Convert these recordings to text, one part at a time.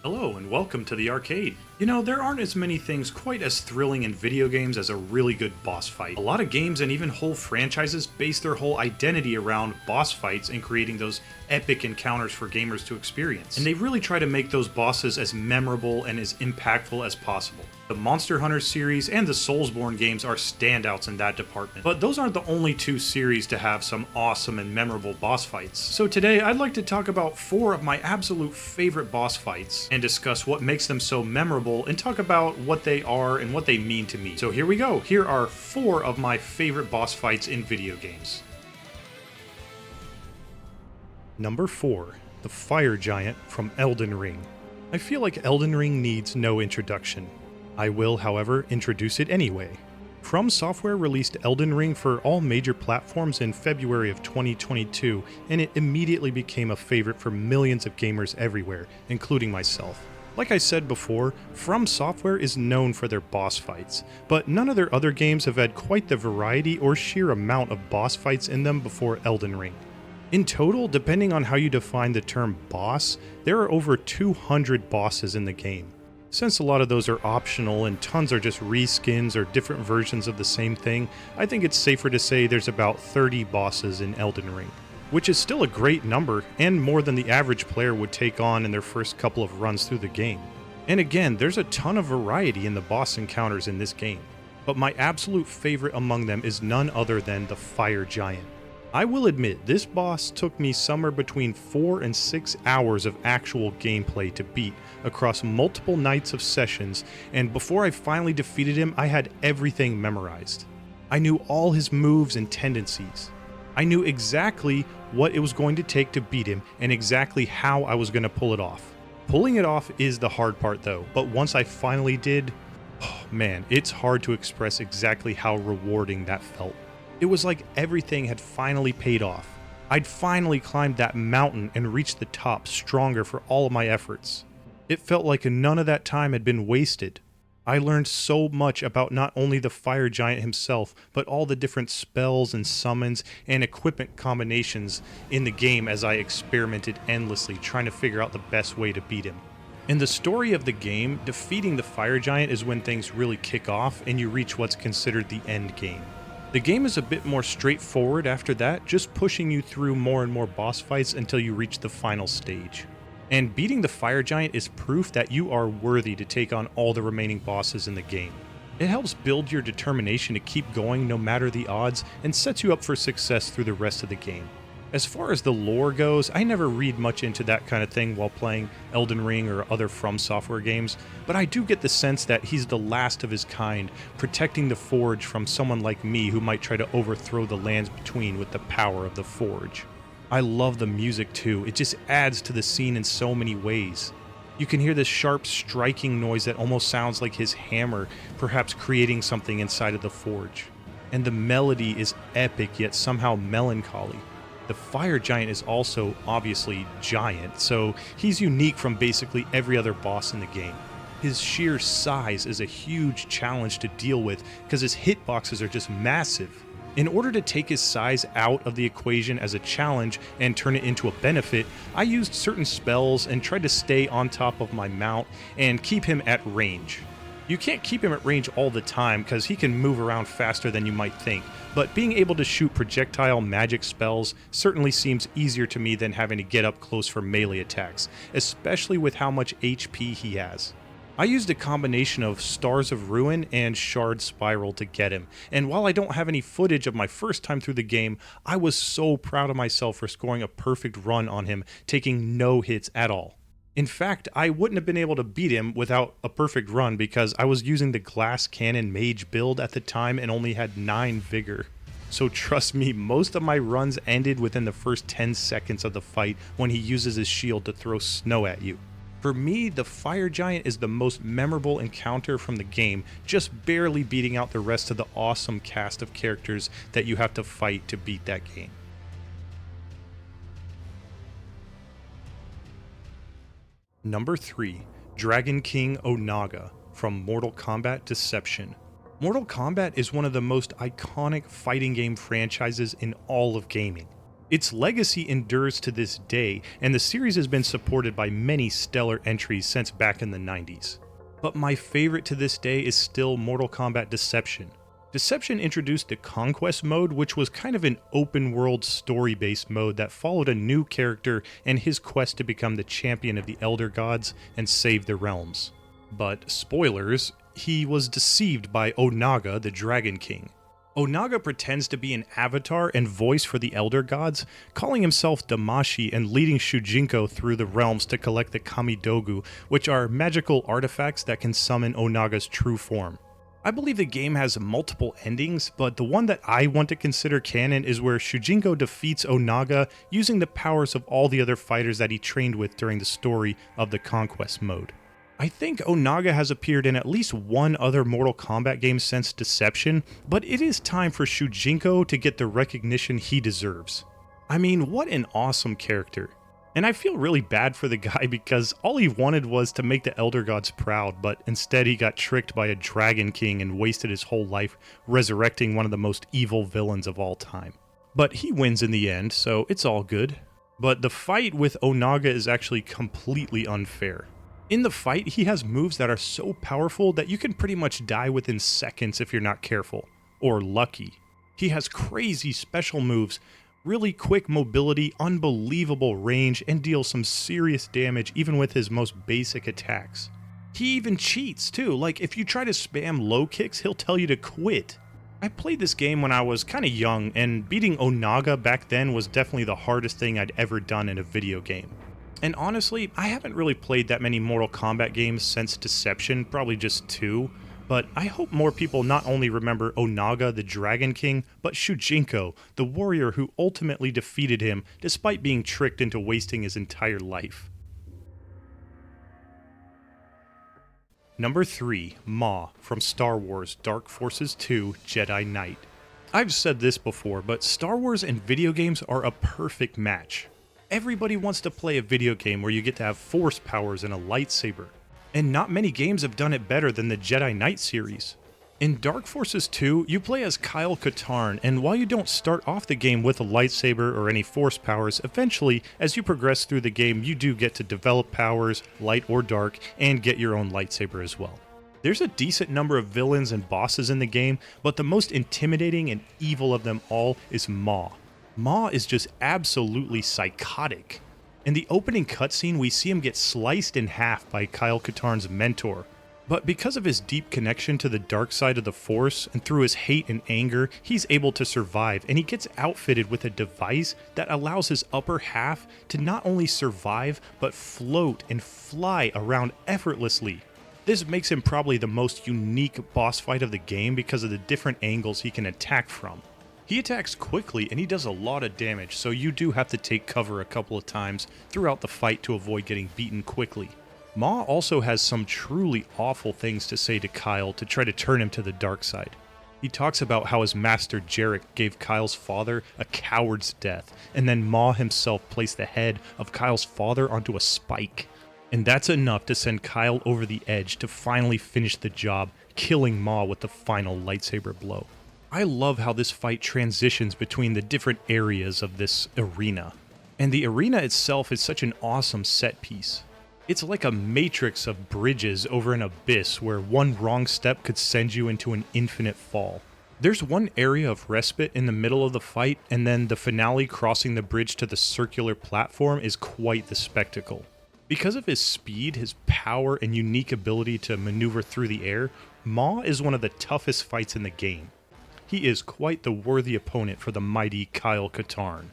Hello and welcome to the arcade. You know, there aren't as many things quite as thrilling in video games as a really good boss fight. A lot of games and even whole franchises base their whole identity around boss fights and creating those epic encounters for gamers to experience. And they really try to make those bosses as memorable and as impactful as possible. The Monster Hunter series and the Soulsborne games are standouts in that department. But those aren't the only two series to have some awesome and memorable boss fights. So today I'd like to talk about 4 of my absolute favorite boss fights and discuss what makes them so memorable and talk about what they are and what they mean to me. So here we go. Here are 4 of my favorite boss fights in video games. Number 4. The Fire Giant from Elden Ring. I feel like Elden Ring needs no introduction. I will, however, introduce it anyway. From Software released Elden Ring for all major platforms in February of 2022, and it immediately became a favorite for millions of gamers everywhere, including myself. Like I said before, From Software is known for their boss fights, but none of their other games have had quite the variety or sheer amount of boss fights in them before Elden Ring. In total, depending on how you define the term boss, there are over 200 bosses in the game. Since a lot of those are optional and tons are just reskins or different versions of the same thing, I think it's safer to say there's about 30 bosses in Elden Ring, which is still a great number and more than the average player would take on in their first couple of runs through the game. And again, there's a ton of variety in the boss encounters in this game, but my absolute favorite among them is none other than the Fire Giant. I will admit, this boss took me somewhere between 4 and 6 hours of actual gameplay to beat across multiple nights of sessions, and before I finally defeated him, I had everything memorized. I knew all his moves and tendencies. I knew exactly what it was going to take to beat him and exactly how I was going to pull it off. Pulling it off is the hard part though, but once I finally did, oh man, it's hard to express exactly how rewarding that felt. It was like everything had finally paid off. I'd finally climbed that mountain and reached the top stronger for all of my efforts. It felt like none of that time had been wasted. I learned so much about not only the Fire Giant himself, but all the different spells and summons and equipment combinations in the game as I experimented endlessly trying to figure out the best way to beat him. In the story of the game, defeating the Fire Giant is when things really kick off and you reach what's considered the end game. The game is a bit more straightforward after that, just pushing you through more and more boss fights until you reach the final stage. And beating the Fire Giant is proof that you are worthy to take on all the remaining bosses in the game. It helps build your determination to keep going no matter the odds and sets you up for success through the rest of the game. As far as the lore goes, I never read much into that kind of thing while playing Elden Ring or other From Software games, but I do get the sense that he's the last of his kind, protecting the Forge from someone like me who might try to overthrow the lands between with the power of the Forge. I love the music too, it just adds to the scene in so many ways. You can hear this sharp striking noise that almost sounds like his hammer, perhaps creating something inside of the Forge. And the melody is epic yet somehow melancholy. The Fire Giant is also obviously giant, so he's unique from basically every other boss in the game. His sheer size is a huge challenge to deal with because his hitboxes are just massive. In order to take his size out of the equation as a challenge and turn it into a benefit, I used certain spells and tried to stay on top of my mount and keep him at range. You can't keep him at range all the time because he can move around faster than you might think, but being able to shoot projectile magic spells certainly seems easier to me than having to get up close for melee attacks, especially with how much HP he has. I used a combination of Stars of Ruin and Shard Spiral to get him, and while I don't have any footage of my first time through the game, I was so proud of myself for scoring a perfect run on him, taking no hits at all. In fact, I wouldn't have been able to beat him without a perfect run because I was using the Glass Cannon Mage build at the time and only had 9 vigor. So trust me, most of my runs ended within the first 10 seconds of the fight when he uses his shield to throw snow at you. For me, the Fire Giant is the most memorable encounter from the game, just barely beating out the rest of the awesome cast of characters that you have to fight to beat that game. Number 3. Dragon King Onaga from Mortal Kombat Deception. Mortal Kombat is one of the most iconic fighting game franchises in all of gaming. Its legacy endures to this day, and the series has been supported by many stellar entries since back in the 90s. But my favorite to this day is still Mortal Kombat Deception. Deception introduced the Conquest mode, which was kind of an open-world story-based mode that followed a new character and his quest to become the champion of the Elder Gods and save the realms. But, spoilers, he was deceived by Onaga, the Dragon King. Onaga pretends to be an avatar and voice for the Elder Gods, calling himself Damashi and leading Shujinko through the realms to collect the Kamidogu, which are magical artifacts that can summon Onaga's true form. I believe the game has multiple endings, but the one that I want to consider canon is where Shujinko defeats Onaga using the powers of all the other fighters that he trained with during the story of the Conquest mode. I think Onaga has appeared in at least one other Mortal Kombat game since Deception, but it is time for Shujinko to get the recognition he deserves. I mean, what an awesome character. And I feel really bad for the guy because all he wanted was to make the Elder Gods proud, but instead he got tricked by a Dragon King and wasted his whole life resurrecting one of the most evil villains of all time. But he wins in the end, so it's all good. But the fight with Onaga is actually completely unfair. In the fight, he has moves that are so powerful that you can pretty much die within seconds if you're not careful, or lucky. He has crazy special moves, really quick mobility, unbelievable range, and deals some serious damage even with his most basic attacks. He even cheats too, like if you try to spam low kicks, he'll tell you to quit. I played this game when I was kinda young, and beating Onaga back then was definitely the hardest thing I'd ever done in a video game. And honestly, I haven't really played that many Mortal Kombat games since Deception, probably just 2, but I hope more people not only remember Onaga the Dragon King, but Shujinko, the warrior who ultimately defeated him despite being tricked into wasting his entire life. Number 3, Maw from Star Wars Dark Forces 2 Jedi Knight. I've said this before, but Star Wars and video games are a perfect match. Everybody wants to play a video game where you get to have force powers and a lightsaber. And not many games have done it better than the Jedi Knight series. In Dark Forces 2, you play as Kyle Katarn, and while you don't start off the game with a lightsaber or any force powers, eventually, as you progress through the game, you do get to develop powers, light or dark, and get your own lightsaber as well. There's a decent number of villains and bosses in the game, but the most intimidating and evil of them all is Maw. Maw is just absolutely psychotic. In the opening cutscene, we see him get sliced in half by Kyle Katarn's mentor. But because of his deep connection to the dark side of the Force, and through his hate and anger, he's able to survive, and he gets outfitted with a device that allows his upper half to not only survive, but float and fly around effortlessly. This makes him probably the most unique boss fight of the game because of the different angles he can attack from. He attacks quickly and he does a lot of damage, so you do have to take cover a couple of times throughout the fight to avoid getting beaten quickly. Maw also has some truly awful things to say to Kyle to try to turn him to the dark side. He talks about how his master Jarek gave Kyle's father a coward's death, and then Maw himself placed the head of Kyle's father onto a spike. And that's enough to send Kyle over the edge to finally finish the job, killing Maw with the final lightsaber blow. I love how this fight transitions between the different areas of this arena. And the arena itself is such an awesome set piece. It's like a matrix of bridges over an abyss where one wrong step could send you into an infinite fall. There's one area of respite in the middle of the fight, and then the finale crossing the bridge to the circular platform is quite the spectacle. Because of his speed, his power, and unique ability to maneuver through the air, Maw is one of the toughest fights in the game. He is quite the worthy opponent for the mighty Kyle Katarn.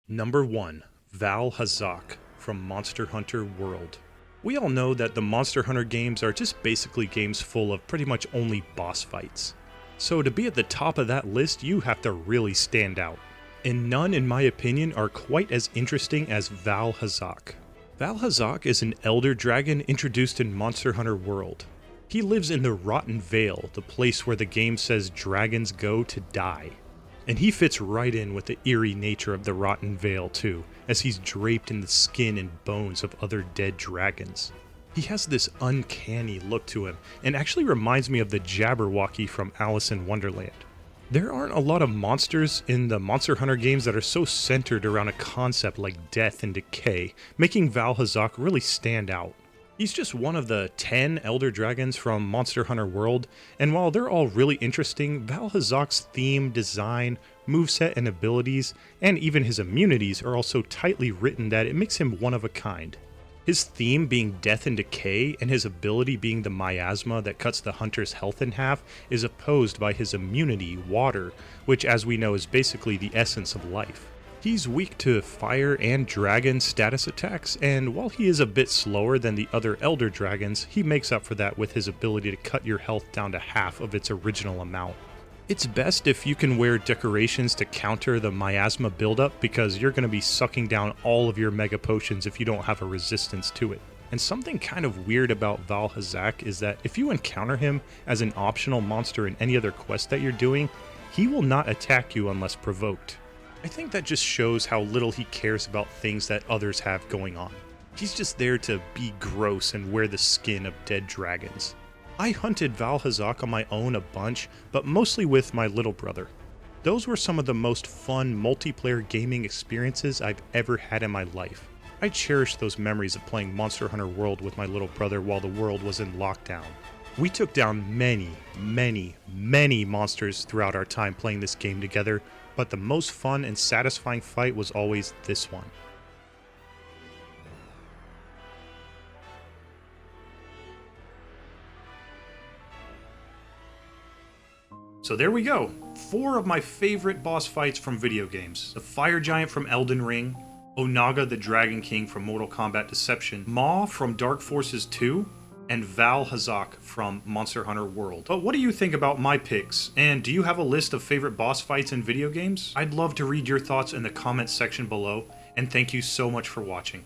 Number 1, Valhazak from Monster Hunter World. We all know that the Monster Hunter games are just basically games full of pretty much only boss fights. So to be at the top of that list, you have to really stand out. And none, in my opinion, are quite as interesting as Valhazak. Valhazak is an elder dragon introduced in Monster Hunter World. He lives in the Rotten Vale, the place where the game says dragons go to die. And he fits right in with the eerie nature of the Rotten Vale too, as he's draped in the skin and bones of other dead dragons. He has this uncanny look to him, and actually reminds me of the Jabberwocky from Alice in Wonderland. There aren't a lot of monsters in the Monster Hunter games that are so centered around a concept like death and decay, making Valhazak really stand out. He's just one of the 10 Elder Dragons from Monster Hunter World, and while they're all really interesting, Valhazak's theme, design, moveset, and abilities, and even his immunities are all so tightly written that it makes him one of a kind. His theme being death and decay, and his ability being the miasma that cuts the hunter's health in half, is opposed by his immunity, water, which as we know is basically the essence of life. He's weak to fire and dragon status attacks, and while he is a bit slower than the other Elder Dragons, he makes up for that with his ability to cut your health down to half of its original amount. It's best if you can wear decorations to counter the miasma buildup because you're going to be sucking down all of your mega potions if you don't have a resistance to it. And something kind of weird about Valhazak is that if you encounter him as an optional monster in any other quest that you're doing, he will not attack you unless provoked. I think that just shows how little he cares about things that others have going on. He's just there to be gross and wear the skin of dead dragons. I hunted Valhazak on my own a bunch, but mostly with my little brother. Those were some of the most fun multiplayer gaming experiences I've ever had in my life. I cherish those memories of playing Monster Hunter World with my little brother while the world was in lockdown. We took down many monsters throughout our time playing this game together, but the most fun and satisfying fight was always this one. So there we go, 4 of my favorite boss fights from video games. The Fire Giant from Elden Ring, Onaga the Dragon King from Mortal Kombat Deception, Maw from Dark Forces 2, and Valhazak from Monster Hunter World. But what do you think about my picks? And do you have a list of favorite boss fights in video games? I'd love to read your thoughts in the comments section below, and thank you so much for watching.